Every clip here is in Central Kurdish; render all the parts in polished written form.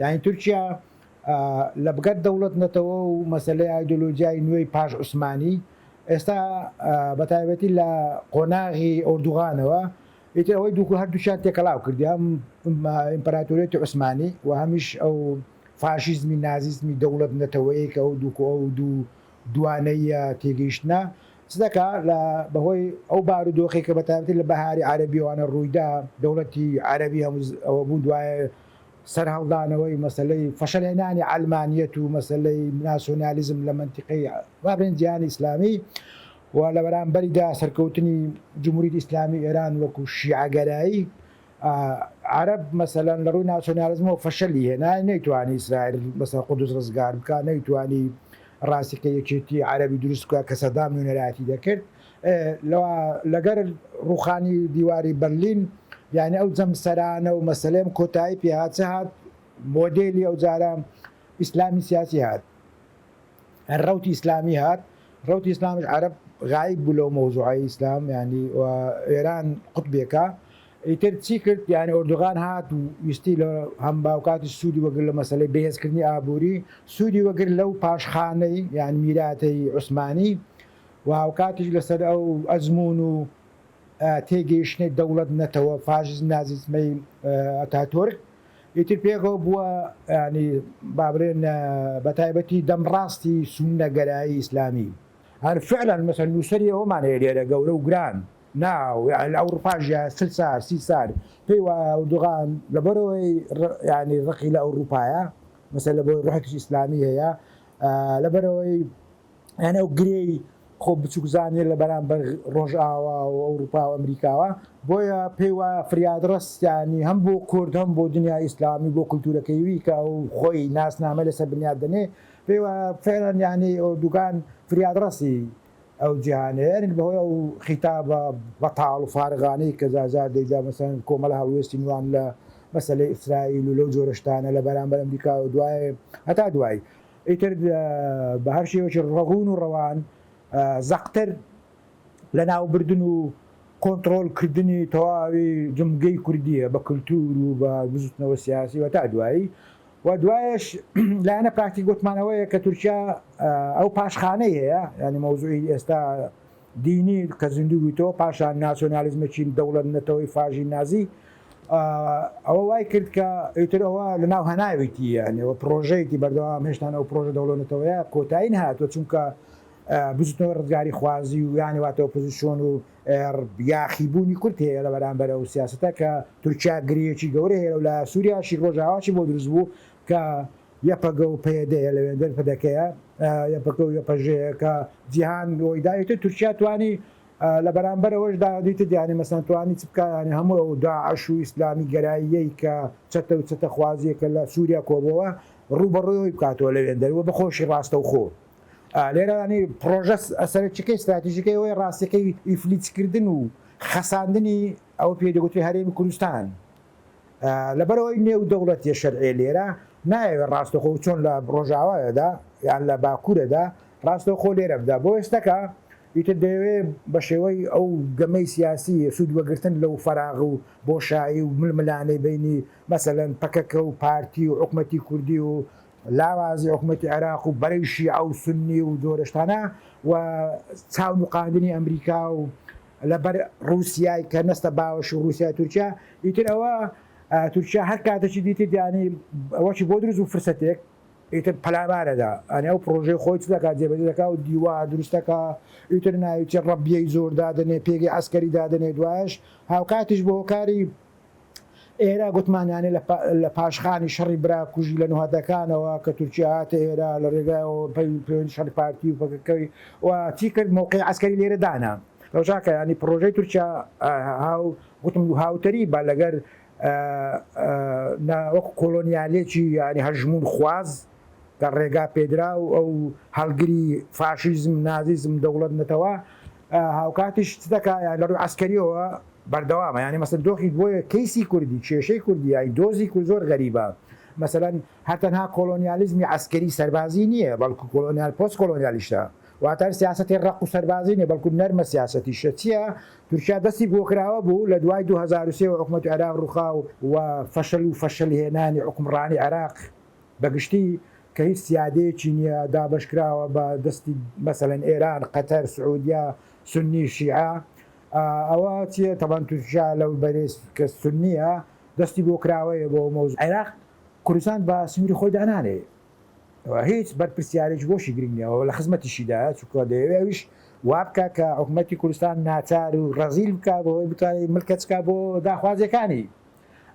یعنی تورکیا لە بگەت دەوڵەت نەتەوە و مەسلەی ئایدۆلۆژیای نوێی پاش عوسمانی ئێستا بەتایبەتی لە قۆناغی ئۆردوغانەوە ئیتر ئەوەی دوو هەردووشیان تێکەڵاو کردی هەم ئیمپەراتۆریەتی عوسمانی و هەمیش ئەو فاشیزمی نازیزمی دەوڵەت نەتەوەیە کە ئەو دوو دوانەیە تێگەیشتە سدەکە لە بەهۆی ئەو بارودۆخی کە بەتابەتی لە بەهاری عەرەبیوانە ڕوویدا دەوڵەتی عەرەبی ئەوە بوو دوایە سەر هەڵدانەوەی مەسلەی فەشەلهێنانی ئەلمانیەت و مەسلەی ناسیۆنالیزم لە منتیقەی وابرێن جیهانی ئیسلامی و لە بەرامبەریدا سەرکەوتنی جمهوریەتی ئیسلامی ئێران وەکو شیعەگەرایی عەرەب مەسەلەن لە ڕووی ناسیۆنالیزمەوە فەشەلی هێنا نەیتوانی ئیسرائیل بەسەر قودس ڕزگار بکە نەیتوانی ڕاستیکە یەکێتی عەرەبی دروست بکە کە سەدام نوێنەرایەتی دەکرد لەگەر ڕوخانی دیواری بەرلین یعنی ئەو جەمسەرانە و مەسلەم کۆتایی پێهاتە هات مۆدێلی ئەو جارە ئیسلامی سیاسی هات ڕەوتی ئیسلامی هات ڕەوتی ئیسلامیش عەرەب غایب بوو لەو مەوزوعی ئیسلام ینی ئێران قوتبێکە ئیتر چی کرد یعنی ئۆردوغان هات و ویستی لە هەم باوکاتی سوودی وەگر لە مەسلەی بەهێزکردنی ئابووری سوودی وەگر لەو پاشخانەی یان میراتەی عوسمانی و هاوکاتیش لەسەر ئەو ئەزمون و تێگەیشتنی دەوڵەت نەتەوە فاشیزم نازیزمەی ئەتاتورک ئیتر پێکەوە بووە ینی بابرێن بەتایبەتی دەمڕاستی سوننەگەرایی ئیسلامی هەر فعلەن مەسەن نووسەری ئەومان هەیە لێرە گەورە و گران ناو ئەوروپاژە 30 سال پێی وایە ئەوردوغان لەبەرەوەی ینی ڕقی لە ئەوروپایە مەسەن لەبەرەوەی ڕحەتی ئیسلامی هەیە لەبەرەوەی یانە ئەو گرێی خۆ بچووکزانێت لە بەرامبەر ڕۆژئاوا و ئەوروپا و ئەمریکاوە بۆیە پێی وایە فریادڕستیانی هەم بۆ کورد هەم بۆ دنیای ئیسلامی بۆ کولتورەکەیوی کە ئەو خۆی ناسنامە لەسەر بنیاد دەنێ پێی وایە فعلەن یعنی ئەوردوغان فریادڕستی ئەو جیهانەیە بەهۆی ئەو خیتابە بەتاڵ و فارغانەی کە زازار دەیدا مەسەن کۆمەڵە هەڵوێستی نوان لە مەسەلەی ئیسرائیل و لەو جۆرەشتانە لە بەرامبەر ئەمریکا و دوای هەتا دوای ئیتر بە هەر شێوەی ڕەغون و ڕەوان زەقتر لە ناوبردن و کۆنتڕۆڵکردنی تەواوی جمگەی کوردیە بە کللتور و بە بزوتنەوە سیاسی و تا دوایی و دوایش لایەنە پراکتی گوتمانەوەیە کە تورکیا ئەو پاشخانەی هەیە ینی مەوزوعی ئێستا دینی کە زیندوویتەوە پاشان ناسیۆنالیزمێکی دەوڵەت نەتەوەی فاژی نازی ئەوە وای کرد کە ئیتر ئەوە لە ناو هەناوێتی یانەوە پرۆژەیەکی بەردەوام هێشتان ئەو پرۆژە دەوڵەتەوەیە کۆتایی نهاتوە چونکە بزوتنەوە ڕزگاری خوازی و یانی واتە ئۆپۆزیسیۆن و یاخیبوونی کورد هەیە لە بەرامبەر ئەو سیاسەتە کە تورکیا گرەیەکی گەورە هەیە و لە سووریاشی ڕۆژاواشی بۆ دروست بوو کە یەپەگە و پێدەیە لەوێ دەرپەدەکەیە یەپەکە و یەپەژەیە کە جیهان ئەویداێتە تورکیا توانی لە بەرامبەرەوەشدا دیتە دیانی مەسەن توانی چ بکانی هەموو ئەو داعش و ئیسلامی گەراییەی کە چەتە و چەتە خوازیەکە لە سووریا کۆبەوە ڕوبەڕۆی بکاتەوە لەوێن دەروە بەخۆشی ڕاستە و خۆ لێرانی پرۆژە ئەسەرچەکەی استراتیژیکەی ئەوەی ڕاستیەکەی ئیفلیچکردن و خەساندنی ئەو پێدەگوتری هەرێمی کوردستان لەبەرەوەی نێو دەوڵەتی شەرعی لێرە نایەوێت ڕاستەخۆ چۆن لە ڕۆژاوایەدا یان لە باکوورەدا ڕاستەخۆ لێرە بدا بۆ ئێستەکە ئیتر دەوێت بە شێوەی ئەو گەمەی سیاسی سوود وەگرتن لەو فەراغ و بۆشایی و ململانەی بینی مەسەلەن پەکەکە و پارتی و حکومەتی کوردی و لاوازی حکومەتی عێراق و بەرەی شیعە و سنی و جۆرەشتانە و چاونوقاندنی ئەمریکا و لەبەر رووسیای کە نەستە باوەش و رووسیا تورکیا ئیتر ئەوە تورکیا هەر کاتێکی دیتی دیانی ئەوەی بۆ دروست و فرسەتێک ئیتر پەلامارەدا ئەنێ ئەو پرۆژەی خۆی چ دەکات جێبەجێ دەکات و دیوا دروستەکە ئیتر ناویی ڕەبیەی زۆر دادنێ پێگەی ئەسکەری دادنێ دوایش هاوکاتیش بۆ هۆکاری ئێرە گوتمانیانێ لە پاشخانی شەڕی براکوژی لە نوهاتەکانەوە کە تورکیا هاتە ئێرە لە ڕێگایەوە پەیوەندی شەڕی پارتی و پەکەکەی و چی کرد موقعی ئەسکەری لێرە دانا لەوژاکە ینی پرۆژەی تورکیا گوتم هاوتەری با لەگەر وەکو کۆلۆنیالێکی ینی هەژمون خواز کە ڕێگا پێدرا و ئەو هەڵگری فاشیزم نازیزم دەوڵەت نەتەوە هاوکاتیش چ دەکا لە ڕووی ئەسکەریەوە بەردەوامە ینی مەسەن دۆخی بۆیە کەیسی کوردی کێشەی کوردی یای دۆزی کورد زۆر غەریبە مەسەلەن هەرتەنها کۆلۆنیالیزمی عەسکەری سەربازی نییە بەڵکو کۆلۆنیال پۆست کۆلۆنیالیشتە واتر سیاسەتی ڕق و سەربازی نیە بەڵکو نەرمە سیاسەتی شەچیە تورکیا دەستی بۆ کراوە بوو لە دوای 2023 حکومەت عێراق ڕووخاو و فەشەل هێنانی حکمڕانی عێراق بەگشتی کە هیچ سیادەیەکی نییە دابەشکراوە بە دەستی مەسەلەن ئێران قەتەر سعودیا سنی شیعە ئەوە چیە تەبان تورکیا لەو بەرێز کە سنیە دەستی بۆ کراوەیە بۆ مۆزوع عێراق کوردستان بە سنووری خۆی دانانێ هیچ بەرپرسیارێک بۆشی گرنگ نییەوە لە خزمەتیشیدا چووکە دەیەوێویش وابکە کە حکوومەتی کوردستان ناچار و ڕەزیل بکە بۆی بتوانێت ملکەچکە بۆ داخوازیەکانی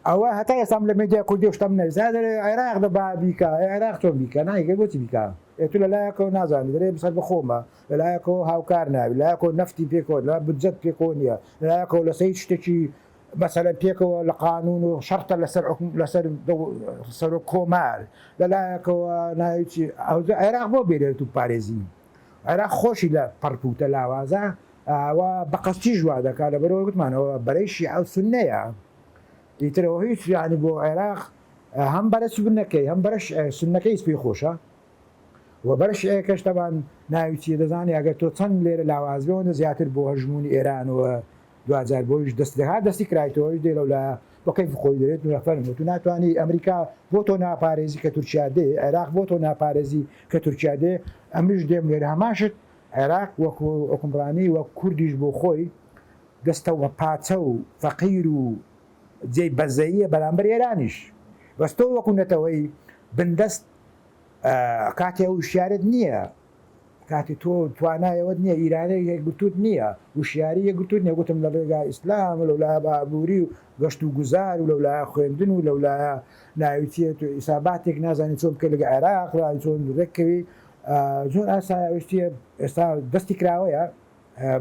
ئەوە هەتا ئێستام لە مێدیا کوردی شتم نەویزا دەرێ عێراق دەبا بیکە عێراق تۆ بیکە نایگە بۆچی بیکە تو لەلایەکەوە نازانی دەرێ بسەر بخۆمە لەلایەکەوە هاوکار ناوی لایەکەوە نەفتی پێکەوە لە بجەت پێکەوە نییە لەلایەکەوە لە سەی شتێکی مەسەلەن پێکەوە لە قانون و شەرتە لەسەر سەر و کۆمار لەلایەکەوە ناویی عێراق بۆ بێرێت و پارێزی عێراق خۆشی لە پەرپوتە لاوازە ئەوە بەقەستی ژوا دەکات لە بەرەوە گوتمانەوە بەرەی شیعە و سوننەیە ئیترەوە هیچ یعنی بۆ عێراق هەم بەرە سوننەکەی هەم بەرە سوننەکەی پێی خۆشە و بەرە شیعەکەش تەبان ناوی چیە دەزانی ئەگەر تۆ چەند لێرە لاوازبەوە زیاتر بۆ هەژمونی ئێرانەوە 2000 بۆیش دەست دەهات دەستی کرایتەوەی دێ لەولا بۆکەی خۆی دەرێت نوەفەرم تو ناتوانانی ئەمریکا بۆ تۆ ناپارێزی کە تورکیا دێ عێراق بۆ تۆ ناپارێزی کە تورکیا دێ ئەمیش دێم لێرە هەماشت عێراق وەکو حکمڕانی وە کوردیش بۆ خۆی دەستەوە پاچە و فەقیر و جێی بەزەییە بەرامبەر ئێرانیش بەستۆ وەکو نەتەوەی بندەست کاتێ وشیارت نییە کاتی تۆ توانایەوە نییە ئیرانە یەکگرتوت نییە وشیاری یەکگرتوت نیە گوتم لە ڕێگا ئیسلام لەولا بابووری و گەشت و گوزار و لەولا خوێندن و لەولا ناویچێت و ئیساباتێک نازانی چۆن بکە لەگە عێراق چۆن ڕێکەوی زۆر ئاسایشتیە ئێستا دەستی کراوەیە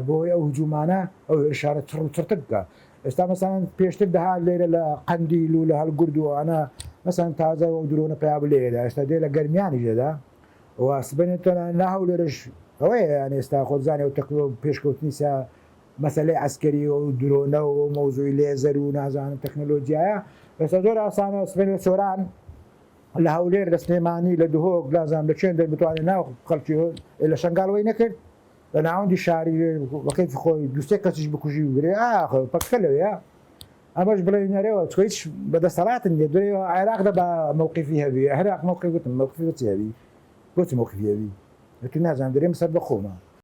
بۆی ئەو هجوومانە ئەو ئشارە چڕتر بکە ئێستا مەسان پێشتر دەهات لێرە لە قەندیل و لە هەڵگوردووانە مەسان تازە و درۆنە پیا لێرە ئێستا دێ لە گەرمیانی دێدا واسبنێتە ناهاو لێرەش ئەوەیە یان ئێستا خۆزانانی و تەکلۆ پێشکەوتنیسا مەسلەی عسکەری و درۆنە و مۆزووی لێزەر و نازانم تەکنۆلۆژیایە ئێستا زۆر ئاسانە سبێنێت سۆران لە هەولێر لە سلێمانی لە دهۆک لازان لە چێن دەبتوانێت ناو خەڵکی لە شنگاڵەوەی نەکرد لە ناوەندی شاری وەکەی خۆی دوستێک کەسیش بکوژی وگرێ پەکە لەوەیە ئەمەش بڵێ نەرەوە چۆیش بەدەسەڵاتن دێ دوێەوە عێراق دەبا مووقیفی هەبی هەراق مووقی گوتم مووقفی چی هەبی بۆچی مووقفی هەبی تو نازان دەرێم سەر بەخۆمە